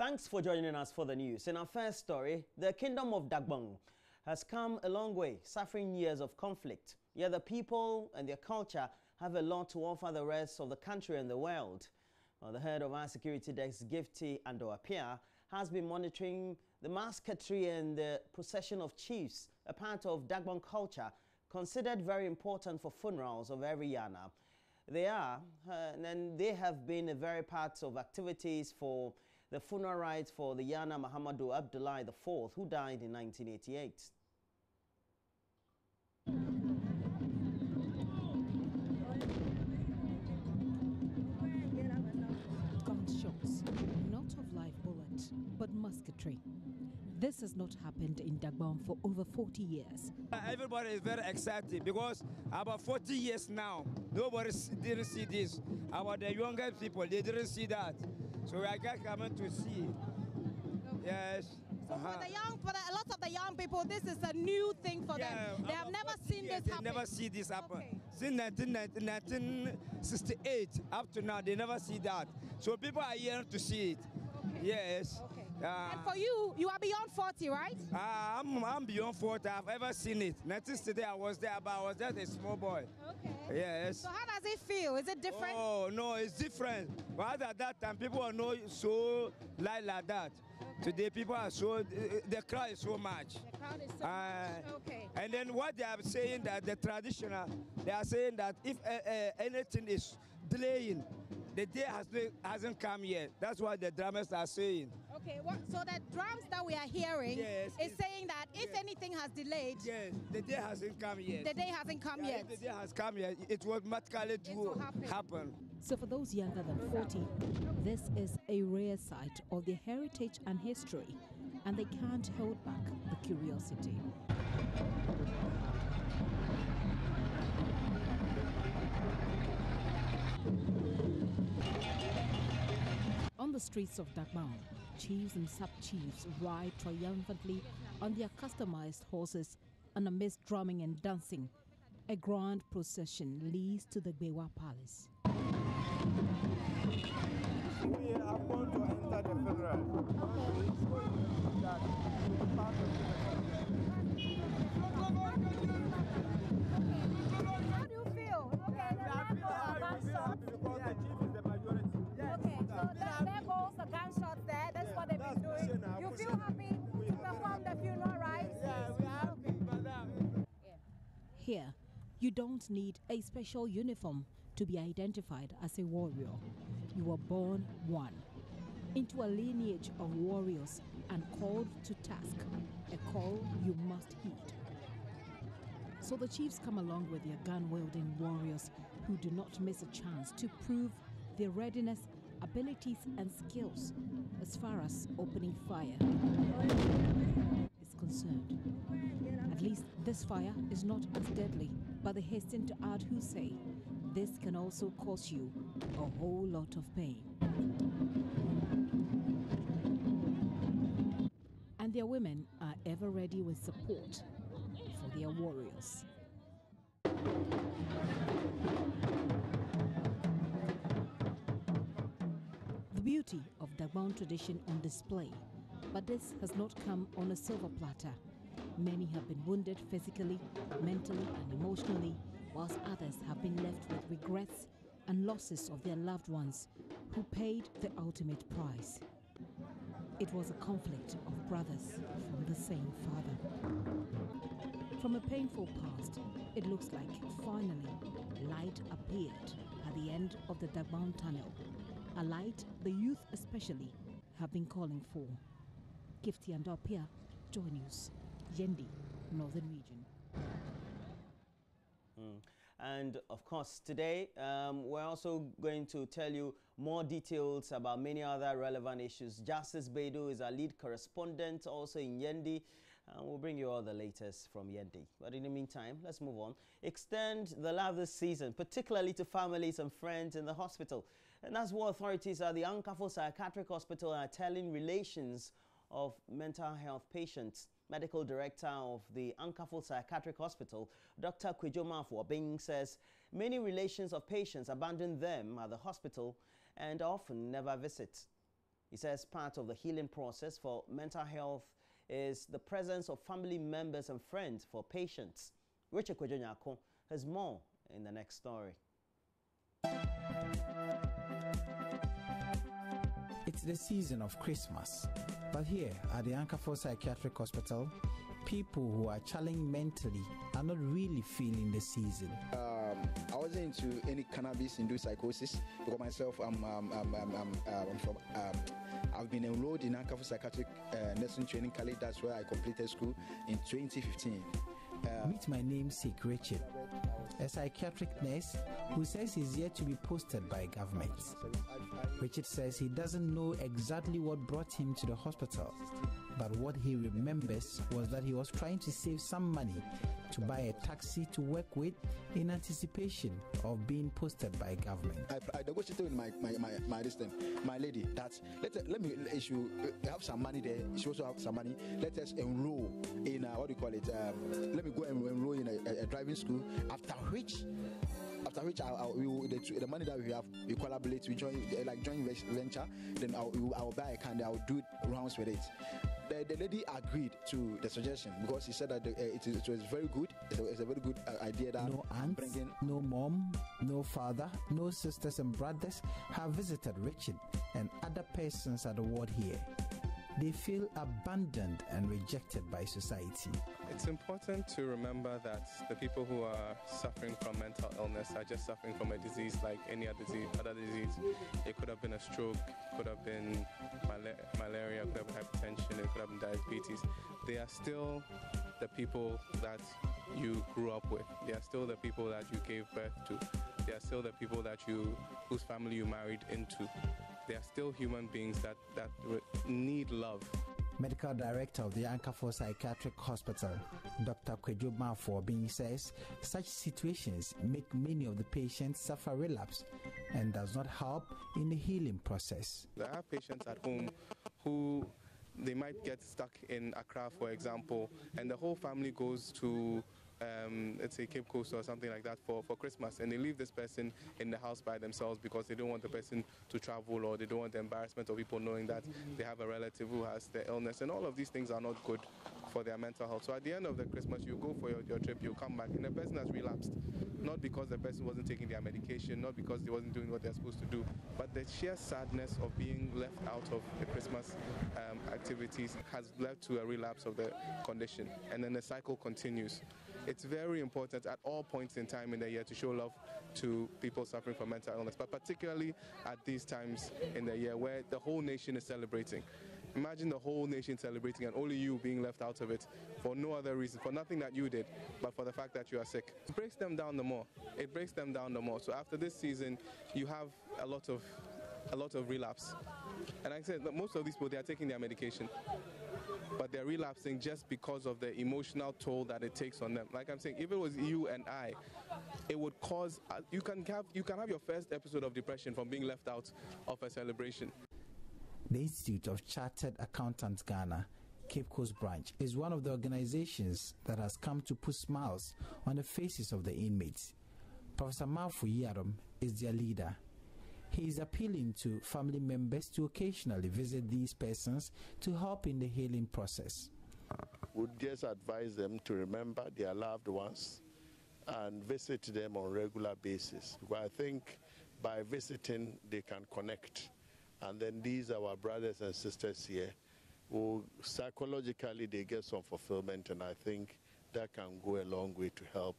Thanks for joining us for the news. In our first story, the Kingdom of Dagbon has come a long way, suffering years of conflict. Yet the people and their culture have a lot to offer the rest of the country and the world. The head of our security desk, Gifty Andoapia, has been monitoring the musketry and the procession of chiefs, a part of Dagbon culture considered very important for funerals of every Yana. They have been a very part of activities for the funeral rites for the Yana Muhammadu Abdullahi IV, who died in 1988. Gunshots, not of live bullet, but musketry. This has not happened in Dagbon for over 40 years. Everybody is very excited because about 40 years now, nobody didn't see this. About the younger people, they didn't see that. So I got coming to see. Okay. Yes. So for a lot of the young people, this is a new thing for them. They have never seen this happen. They never see this happen. Okay. Since 1968 up to now, they never see that. So people are here to see it. Okay. Yes. Okay. And for you, you are beyond 40, right? I'm beyond 40. I've ever seen it. Yesterday I was there, but I was just a small boy. Okay. Yes. So how does it feel? Is it different? Oh, no, it's different. But at that time, people are not so light like that. Okay. Today, people are so, the crowd is so much. The crowd is so much. Okay. And then what they are saying that the traditional, they are saying that if anything is delaying, the day hasn't come yet. That's what the drummers are saying. Okay, so the drums that we are hearing is saying that if anything has delayed... Yes, the day hasn't come yet. The day hasn't come yet. If the day has come yet, it will automatically happen. So for those younger than 40, this is a rare sight of their heritage and history, and they can't hold back the curiosity. On the streets of Dagbon, chiefs and sub-chiefs ride triumphantly on their customized horses, and amidst drumming and dancing, a grand procession leads to the Bewa Palace. We are going to enter the funeral. How do you feel? Okay, the gunshots. Because the chief is the majority. Okay, so there goes the gunshots there. That's what they've been doing. You feel happy to perform the funeral rites? Yeah, we are happy, madam. Here, you don't need a special uniform to be identified as a warrior. You were born one, into a lineage of warriors and called to task, a call you must heed. So the chiefs come along with their gun-wielding warriors who do not miss a chance to prove their readiness, abilities and skills as far as opening fire is concerned. At least this fire is not as deadly, but they hasten to add who say this can also cause you a whole lot of pain. And their women are ever ready with support for their warriors. The beauty of Dagbon tradition on display, but this has not come on a silver platter. Many have been wounded physically, mentally and emotionally, whilst others have been left with regrets and losses of their loved ones who paid the ultimate price. It was a conflict of brothers from the same father. From a painful past, it looks like finally light appeared at the end of the Dagbon tunnel. A light the youth especially have been calling for. Gifty Andoapia, JoyNews, Yendi, Northern Region. And of course, today we're also going to tell you more details about many other relevant issues. Justice Beidou is our lead correspondent also in Yendi, and we'll bring you all the latest from Yendi. But in the meantime, let's move on. Extend the love this season, particularly to families and friends in the hospital. And that's what authorities at the Ankafo Psychiatric Hospital are telling relations of mental health patients. Medical Director of the Ankafo Psychiatric Hospital, Dr. Kwejoma Fuobing, says many relations of patients abandon them at the hospital and often never visit. He says part of the healing process for mental health is the presence of family members and friends for patients. Richard JoyNews has more in the next story. It's the season of Christmas, but here at the Ankafor Psychiatric Hospital, people who are challenged mentally are not really feeling the season. I wasn't into any cannabis-induced psychosis because myself, I've been enrolled in Ankafor Psychiatric Nursing Training College. That's where I completed school in 2015. Meet my namesake Richard, a psychiatric nurse who says he's yet to be posted by government. Richard says he doesn't know exactly what brought him to the hospital, but what he remembers was that he was trying to save some money to buy a taxi to work with in anticipation of being posted by government. I negotiated with my lady that let me issue have some money there. She also have some money. Let us enroll in what do you call it? Let me go and enroll in a driving school. After which the money that we have, we collaborate, we join joint venture. Then I'll buy a car and I'll do rounds with it. The lady agreed to the suggestion because he said that it was very good. It's a very good idea that no aunts, no mom, no father, no sisters and brothers have visited Richard and other persons at the ward here. They feel abandoned and rejected by society. It's important to remember that the people who are suffering from mental illness are just suffering from a disease like any other disease. It could have been a stroke, could have been malaria, could have been hypertension, it could have been diabetes. They are still the people that you grew up with. They are still the people that you gave birth to. They are still the people whose family you married into. They are still human beings that need love. Medical Director of the Ankafor Psychiatric Hospital, Dr. Kwejo Mafobing, says such situations make many of the patients suffer relapse and does not help in the healing process. I have patients at home who they might get stuck in Accra, for example, and the whole family goes to let's say Cape Coast or something like that for Christmas, and they leave this person in the house by themselves because they don't want the person to travel, or they don't want the embarrassment of people knowing that they have a relative who has the illness, and all of these things are not good for their mental health. So at the end of the Christmas, you go for your trip, you come back, and the person has relapsed, not because the person wasn't taking their medication, not because they wasn't doing what they're supposed to do, but the sheer sadness of being left out of the Christmas activities has led to a relapse of the condition, and then the cycle continues. It's very important at all points in time in the year to show love to people suffering from mental illness, but particularly at these times in the year where the whole nation is celebrating. Imagine the whole nation celebrating and only you being left out of it for no other reason, for nothing that you did, but for the fact that you are sick. It breaks them down the more. It breaks them down the more. So after this season, you have a lot of relapse. And like I said, most of these people, they are taking their medication, but they're relapsing just because of the emotional toll that it takes on them. Like I'm saying, if it was you and I, it would cause, you can have your first episode of depression from being left out of a celebration. The Institute of Chartered Accountants Ghana, Cape Coast branch, is one of the organizations that has come to put smiles on the faces of the inmates. Professor Malfu Yarom is their leader. He is appealing to family members to occasionally visit these persons to help in the healing process. Would just advise them to remember their loved ones and visit them on a regular basis. Because I think by visiting, they can connect. And then these are our brothers and sisters here who psychologically they get some fulfillment, and I think that can go a long way to help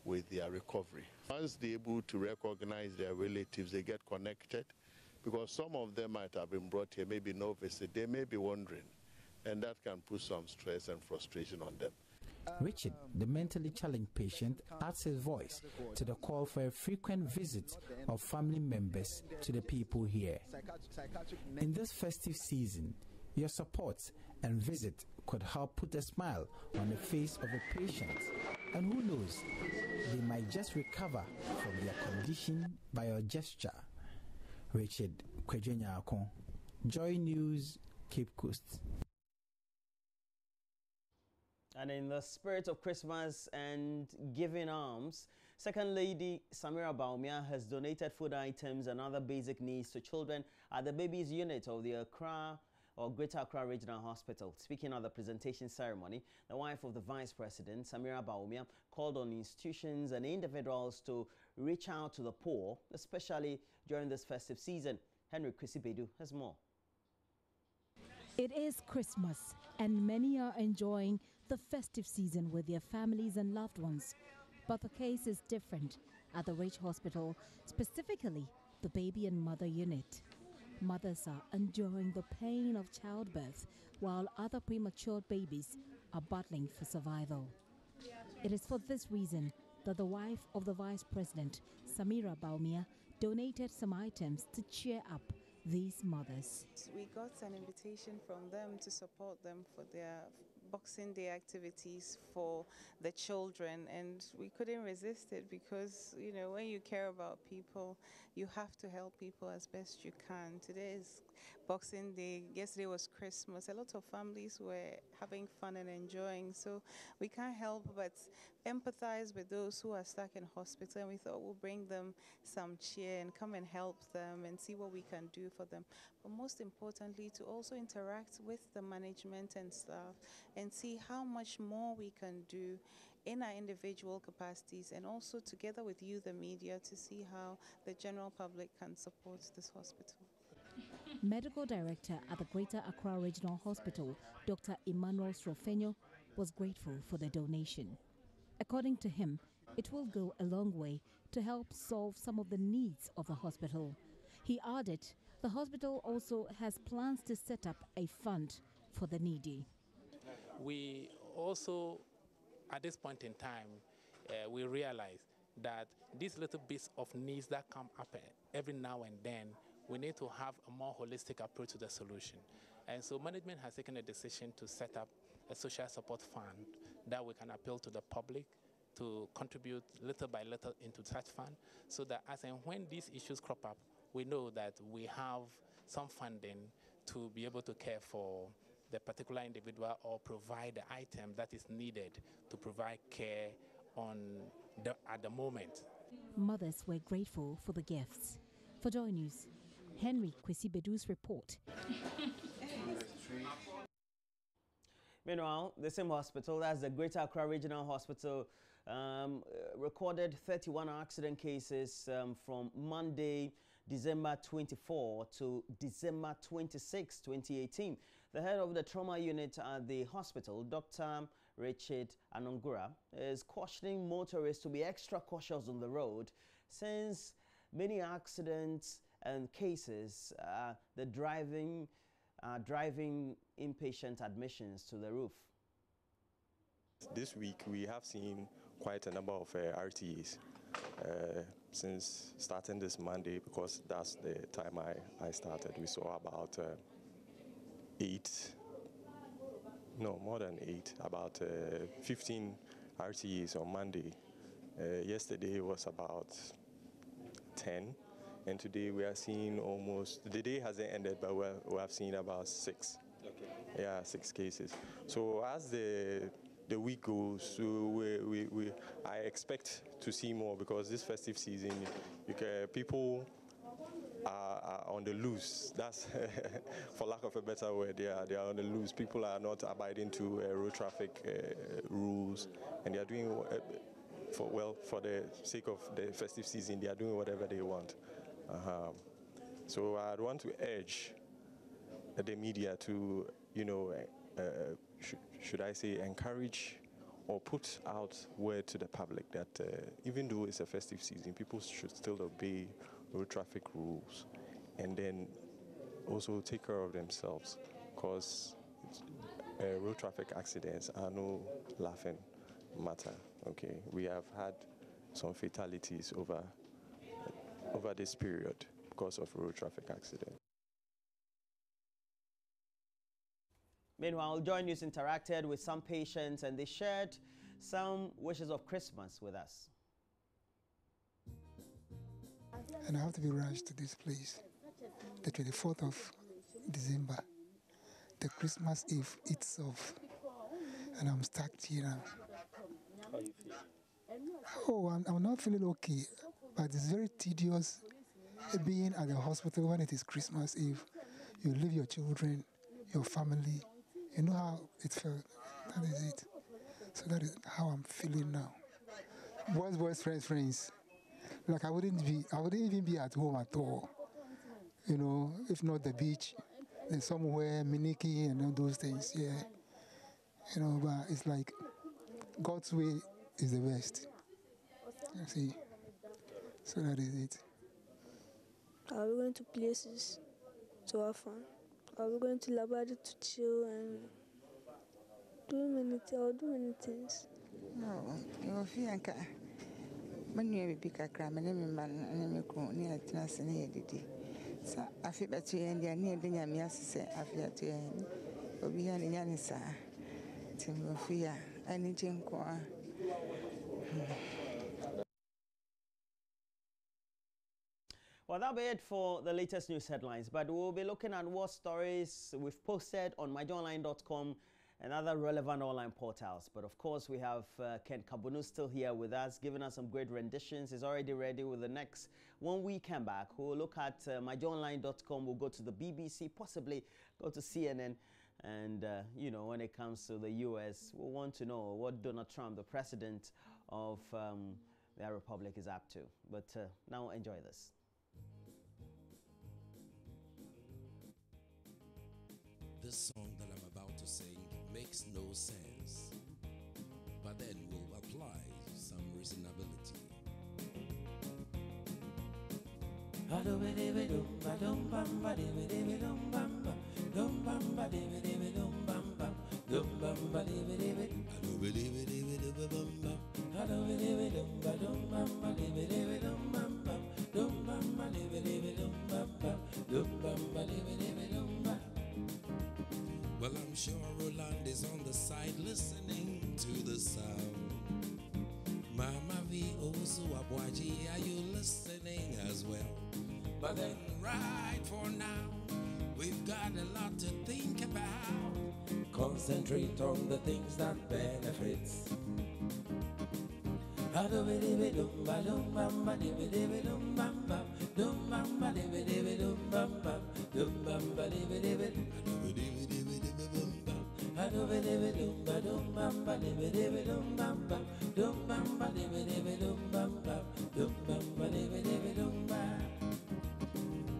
with their recovery. Once they're able to recognize their relatives, they get connected, because some of them might have been brought here, maybe no visit, they may be wondering, and that can put some stress and frustration on them. Richard, the mentally challenged patient, adds his voice to the call for a frequent visit of family members to the people here. In this festive season, your support and visit could help put a smile on the face of a patient, and who knows, they might just recover from their condition by your gesture. Richard JoyNews, JoyNews, Cape Coast. And in the spirit of Christmas and giving alms, Second Lady Samira Baumia has donated food items and other basic needs to children at the babies unit of the Accra or Greater Accra Regional Hospital. Speaking at the presentation ceremony, the wife of the Vice President, Samira Baumia, called on institutions and individuals to reach out to the poor, especially during this festive season. Henry Kwesibedu has more. It is Christmas, and many are enjoying the festive season with their families and loved ones. But the case is different at the Rich Hospital, specifically the baby and mother unit. Mothers are enduring the pain of childbirth, while other premature babies are battling for survival. It is for this reason that the wife of the Vice President, Samira Baumia, donated some items to cheer up these mothers. We got an invitation from them to support them for their Boxing Day activities for the children, and we couldn't resist it because, you know, when you care about people, you have to help people as best you can. Today is Boxing Day, yesterday was Christmas. A lot of families were having fun and enjoying, so we can't help but empathize with those who are stuck in hospital, and we thought we'll bring them some cheer and come and help them and see what we can do for them. But most importantly, to also interact with the management and staff and see how much more we can do in our individual capacities, and also together with you, the media, to see how the general public can support this hospital. Medical Director at the Greater Accra Regional Hospital, Dr. Emmanuel Srofenyo, was grateful for the donation. According to him, it will go a long way to help solve some of the needs of the hospital. He added the hospital also has plans to set up a fund for the needy. We also, at this point in time, we realize that these little bits of needs that come up every now and then, we need to have a more holistic approach to the solution. And so management has taken a decision to set up a social support fund that we can appeal to the public to contribute little by little into such fund, so that as and when these issues crop up, we know that we have some funding to be able to care for the particular individual or provide the item that is needed to provide care at the moment. Mothers were grateful for the gifts. For JoyNews, Henry Kwesibedu's report. Meanwhile, the same hospital, that's the Greater Accra Regional Hospital, recorded 31 accident cases from Monday, December 24 to December 26, 2018. The head of the trauma unit at the hospital, Dr. Richard Anongura, is cautioning motorists to be extra cautious on the road, since many accidents and cases the driving inpatient admissions to the roof. This week we have seen quite a number of RTAs since starting this Monday, because that's the time I started. We saw about 15 RTAs on Monday. Yesterday was about 10. And today we are seeing almost, the day hasn't ended, but we have seen about 6. Okay. Yeah, 6 cases. So as the week goes, so I expect to see more, because this festive season, people are on the loose. That's, for lack of a better word, they are on the loose. People are not abiding to road traffic rules, and they are doing, for the sake of the festive season, they are doing whatever they want. So I'd want to urge the media to, should I say, encourage or put out word to the public that even though it's a festive season, people should still obey road traffic rules, and then also take care of themselves, because road traffic accidents are no laughing matter. Okay, we have had some fatalities over this period because of road traffic accidents. Meanwhile, JoyNews interacted with some patients, and they shared some wishes of Christmas with us. And I have to be rushed to this place, the 24th of December, the Christmas Eve itself, and I'm stuck here now. How do you feel? Oh, I'm not feeling okay, but it's very tedious being at the hospital when it is Christmas Eve. You leave your children, your family. You know how it felt. That is it. So that is how I'm feeling now. Boys, friends. Like I wouldn't even be at home at all. You know, if not the beach, then somewhere, Miniki and all those things, yeah. You know, but it's like God's way is the best. You see? So that is it. Are we going to places to have fun? Are we going to Labadi to chill and do many things? No, you feel like when you be a man, and you go near Tennis and Edity. So I feel that you and the near Dinyamias say, I feel to end. But we are in Yanisa. Timofia, anything. Well, that'll be it for the latest news headlines, but we'll be looking at what stories we've posted on myjoyonline.com and other relevant online portals. But of course, we have Ken Kabunu still here with us, giving us some great renditions. He's already ready with the next one we come back. We'll look at myjoyonline.com. We'll go to the BBC, possibly go to CNN. And, you know, when it comes to the U.S., we want to know what Donald Trump, the president of the Republic, is up to. But now enjoy this. This song that I'm about to sing makes no sense, but then we'll apply some reasonability. Well, I'm sure Roland is on the side listening to the sound. Mama V, also Abwaji, are you listening as well? But then right for now, we've got a lot to think about. Concentrate on the things that benefits.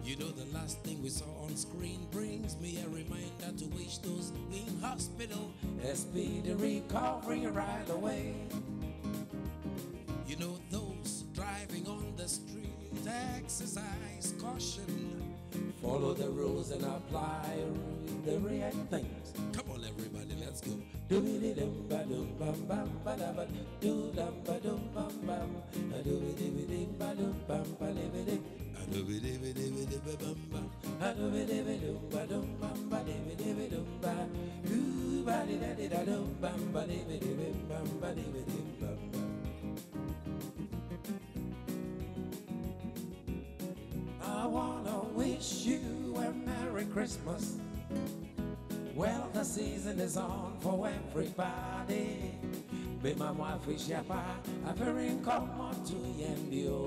You know, the last thing we saw on screen brings me a reminder to wish those in hospital a speedy recovery right away. You know, those driving on the street, exercise caution. Follow the rules and apply the right things. Come on, everybody, let's go. Do it dum ba dum bam bam ba da ba do dum ba dum bam bam. Do it ba dum bam ba de de. Do it bam bam. Do it dum ba dum bam ba de dum ba. Do ba de da dum bam ba de bam ba de bam bam. I wanna wish you a Merry Christmas. Well, the season is on for everybody. Be my wife, Shapa, a very common to you.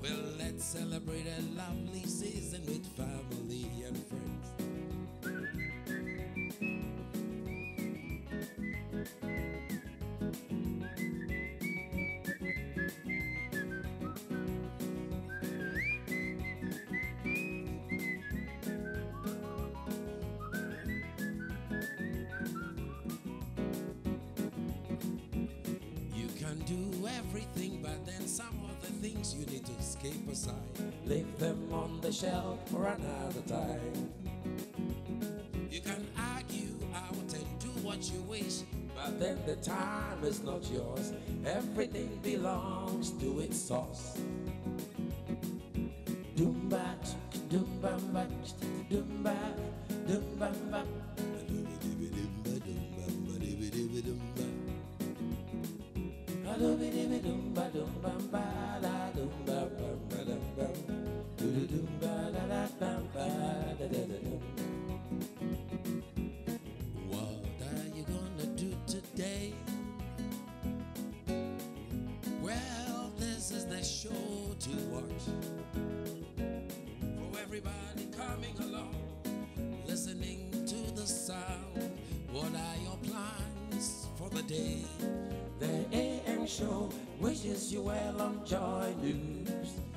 Well, let's celebrate a lovely season with family and friends. Do everything, but then some of the things you need to escape aside. Leave them on the shelf for another time. You can argue out and do what you wish, but then the time is not yours. Everything belongs to its source. Doomba, doomba, doomba, doomba, doomba. What are you gonna do today? day. The AM show wishes you well on Joy News.